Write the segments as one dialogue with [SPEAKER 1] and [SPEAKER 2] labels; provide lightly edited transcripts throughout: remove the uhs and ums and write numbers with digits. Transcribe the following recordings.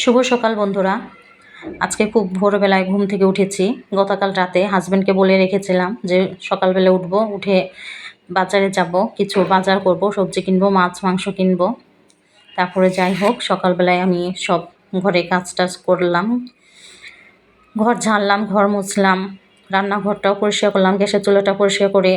[SPEAKER 1] শুভ সকাল বন্ধুরা। আজকে খুব ভোরবেলায় ঘুম থেকে উঠেছি। গতকাল রাতে হাজব্যান্ডকে বলে রেখেছিলাম যে সকালবেলা উঠবো, উঠে বাজারে যাব, কিছু বাজার করব, সবজি কিনবো, মাছ মাংস কিনবো। তারপরে যাই হোক সকালবেলায় আমি সব ঘরে কাজ টাজ করলাম, ঘর ঝাড়লাম, ঘর মুছলাম, রান্নাঘরটাও পরিষ্কার করলাম, গ্যাসের চুলাটা পরিষ্কার করে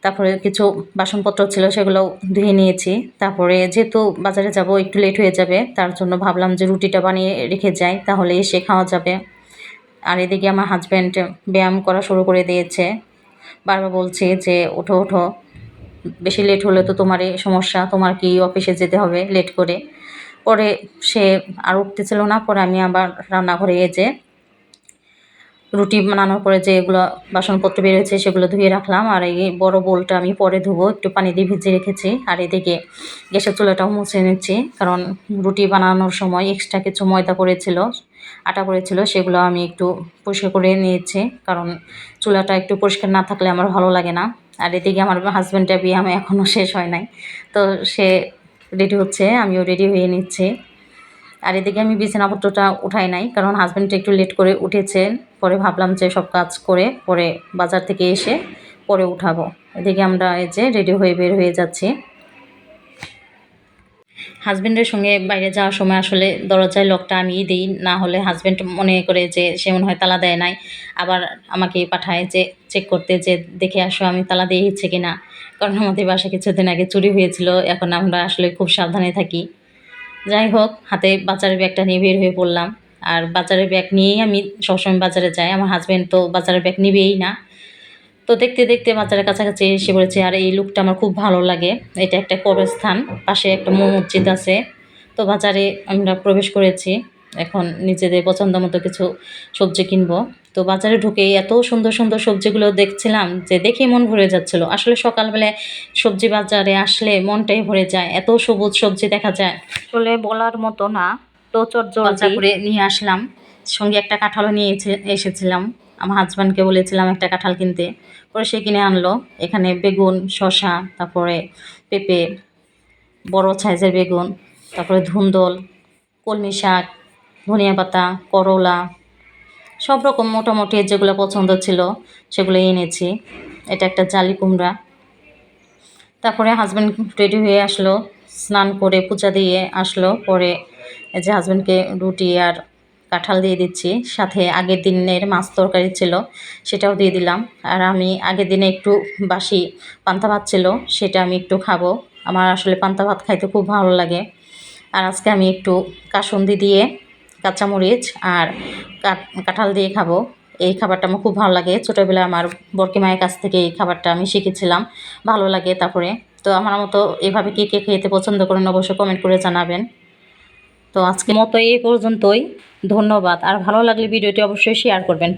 [SPEAKER 1] তারপরে কিছু বাসনপত্র ছিল সেগুলো ধুয়ে নিয়েছি। তারপরে যেহেতু বাজারে যাব একটু লেট হয়ে যাবে, তার জন্য ভাবলাম যে রুটিটা বানিয়ে রেখে যাই, তাহলে এসে খাওয়া যাবে। আর এদিকে আমার হাজব্যান্ড ব্যায়াম করা শুরু করে দিয়েছে। বারবার বলছে যে ওঠো ওঠো, বেশি লেট হলে তো তোমারই সমস্যা, তোমার কি অফিসে যেতে হবে লেট করে। পরে সে আর উঠতেছিল না। পরে আমি আবার রান্নাঘরে যে রুটি বানানোর পরে যেগুলো বাসনপত্র বেরোচ্ছে সেগুলো ধুয়ে রাখলাম। আর এই বড় বোলটা আমি পরে ধুবো, একটু পানি দিয়ে ভিজিয়ে রেখেছি। আর এদিকে গ্যাসের চুলাটাও মুছে নিচ্ছি, কারণ রুটি বানানোর সময় এক্সট্রা কিছু ময়দা পড়েছিল, আটা পড়েছিল, সেগুলো আমি একটু পরিষ্কার করে নিয়েছি, কারণ চুলাটা একটু পরিষ্কার না থাকলে আমার ভালো লাগে না। আর এদিকে আমার হাজব্যান্ডের ব্যায়াম এখনও শেষ হয় নাই, তো সে রেডি হচ্ছে, আমিও রেডি হয়ে নিচ্ছি। আর এদিকে আমি বিছানাপত্রটা উঠাই নাই, কারণ হাজব্যান্ডটা একটু লেট করে উঠেছে। পরে ভাবলাম যে সব কাজ করে পরে বাজার থেকে এসে পরে উঠাবো। এদিকে আমরা এই যে রেডি হয়ে বের হয়ে যাচ্ছি। হাজব্যান্ডের সঙ্গে বাইরে যাওয়ার সময় আসলে দরজায় লকটা আমিই দিই, না হলে হাজব্যান্ড মনে করে যে সে মনে হয় তালা দেয় নাই, আবার আমাকে পাঠায় যে চেক করতে, যে দেখে আসো আমি তালা দিয়েছি কি না। কারণ আমাদের বাসায় কিছুদিন আগে চুরি হয়েছিল, এখন আমরা আসলে খুব সাবধানে থাকি। যাই হোক, হাতে বাজারের ব্যাগটা নিয়ে বের হয়ে পড়লাম। আর বাজারের ব্যাগ নিয়েই আমি সবসময় বাজারে যাই, আমার হাজব্যান্ড তো বাজারের ব্যাগ নিবেই না। তো দেখতে দেখতে বাজারের কাছাকাছি এসে পড়েছি। আর এই লুকটা আমার খুব ভালো লাগে। এটা একটা কবরস্থান, পাশে একটা মসজিদ আছে। তো বাজারে আমরা প্রবেশ করেছি, এখন নিজেদের পছন্দ মতো কিছু সবজি কিনবো। তো বাজারে ঢুকেই এত সুন্দর সুন্দর সবজিগুলো দেখছিলাম যে দেখেই মন ভরে যাচ্ছিল। আসলে সকালবেলায় সবজি বাজারে আসলে মনটাই ভরে যায়, এত সবুজ সবজি দেখা যায়, আসলে বলার মতো না। তো চটজলদি করে নিয়ে আসলাম, সঙ্গে একটা কাঁঠালও নিয়ে এসেছিলাম। আমার হাজব্যান্ডকে বলেছিলাম একটা কাঁঠাল কিনতে, পরে সে কিনে আনলো। এখানে বেগুন, শসা, তারপরে পেঁপে, বড় সাইজের বেগুন, তারপরে ধুন্দল, কলমি শাক, ধনিয়া পাতা, করলা, সব রকম মোটামুটি যেগুলো পছন্দ ছিল সেগুলো এনেছি। এটা একটা জালি কুমড়া। তারপরে হাজব্যান্ড রেডি হয়ে আসলো, স্নান করে পূজা দিয়ে আসলো। পরে এই যে হাজব্যান্ডকে রুটি আর কাঁঠাল দিয়ে দিচ্ছি, সাথে আগের দিনের মাছ তরকারি ছিল সেটাও দিয়ে দিলাম। আর আমি আগের দিনে একটু বাসি পান্তা ভাত ছিল, সেটা আমি একটু খাবো। আমার আসলে পান্তা ভাত খাইতে খুব ভালো লাগে। আর আজকে আমি একটু কাসুন্দি দিয়ে, কাঁচামরিচ আর কাঁঠাল দিয়ে খাবো। এই খাবারটা আমার খুব ভালো লাগে, ছোটোবেলায় আমার বড়কি মায়ের কাছ থেকে এই খাবারটা আমি শিখেছিলাম, ভালো লাগে। তারপরে তো আমার মতো এভাবে কে কে খেতে পছন্দ করেন অবশ্যই কমেন্ট করে জানাবেন। তো আজকের মতো এই পর্যন্তই, ধন্যবাদ। আর ভালো লাগলে ভিডিওটি অবশ্যই শেয়ার করবেন।